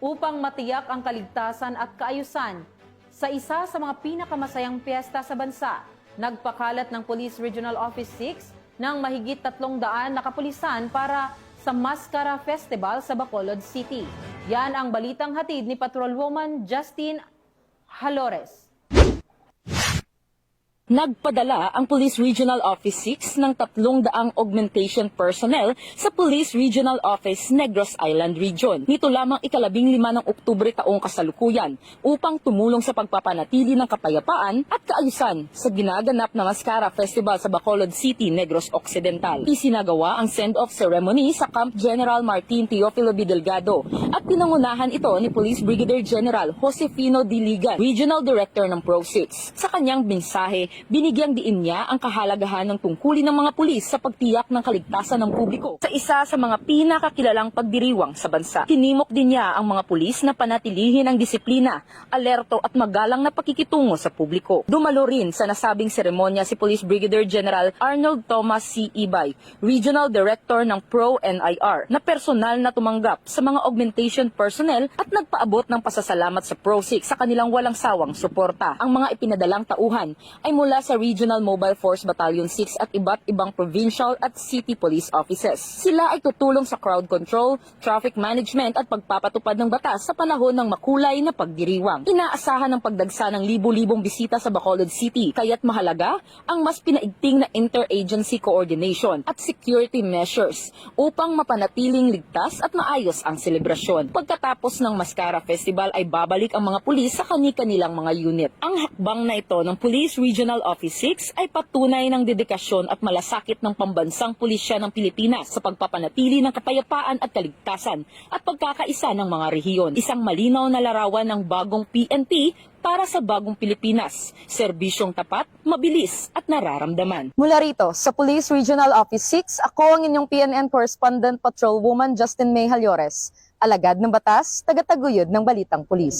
upang matiyak ang kaligtasan at kaayusan. Sa isa sa mga pinakamasayang piyesta sa bansa, nagpakalat ng Police Regional Office 6 ng mahigit 300 na kapulisan para sa Mascara Festival sa Bacolod City. Yan ang balitang hatid ni Patrolwoman Justine Halores. Nagpadala ang Police Regional Office 6 ng 300 augmentation personnel sa Police Regional Office Negros Island Region. Nito lamang ika-15 ng Oktubre taong kasalukuyan upang tumulong sa pagpapanatili ng kapayapaan at kaayusan sa ginaganap na Mascara Festival sa Bacolod City, Negros Occidental. Isinagawa ang send-off ceremony sa Camp General Martin Teofilo B. Delgado at pinangunahan ito ni Police Brigadier General Josefino Diligan, Regional Director ng Pro-6. Sa kanyang mensahe, binigyang diin niya ang kahalagahan ng tungkulin ng mga pulis sa pagtiyak ng kaligtasan ng publiko. Sa isa sa mga pinakakilalang pagdiriwang sa bansa, tinimok din niya ang mga pulis na panatilihin ang disiplina, alerto at magalang na pakikitungo sa publiko. Dumalo rin sa nasabing seremonya si Police Brigadier General Arnold Thomas C. Ibay, Regional Director ng Pro-NIR, na personal na tumanggap sa mga augmentation personnel at nagpaabot ng pasasalamat sa Pro-6 sa kanilang walang sawang suporta. Ang mga ipinadalang tauhan ay mula sa Regional Mobile Force Battalion 6 at iba't ibang provincial at city police offices. Sila ay tutulong sa crowd control, traffic management at pagpapatupad ng batas sa panahon ng makulay na pagdiriwang. Inaasahan ng pagdagsa ng libu-libong bisita sa Bacolod City, kaya't mahalaga ang mas pinaigting na interagency coordination at security measures upang mapanatiling ligtas at maayos ang selebrasyon. Pagkatapos ng Mascara Festival ay babalik ang mga pulis sa kani-kanilang mga unit. Ang hakbang na ito ng Police Regional Office 6 ay patunay ng dedikasyon at malasakit ng pambansang pulisya ng Pilipinas sa pagpapanatili ng kapayapaan at kaligtasan at pagkakaisa ng mga rehiyon. Isang malinaw na larawan ng bagong PNP para sa bagong Pilipinas. Serbisyong tapat, mabilis at nararamdaman. Mula rito sa Police Regional Office 6, ako ang inyong PNN Correspondent Patrolwoman Justine May Halores. Alagad ng batas, tagataguyod ng balitang pulis.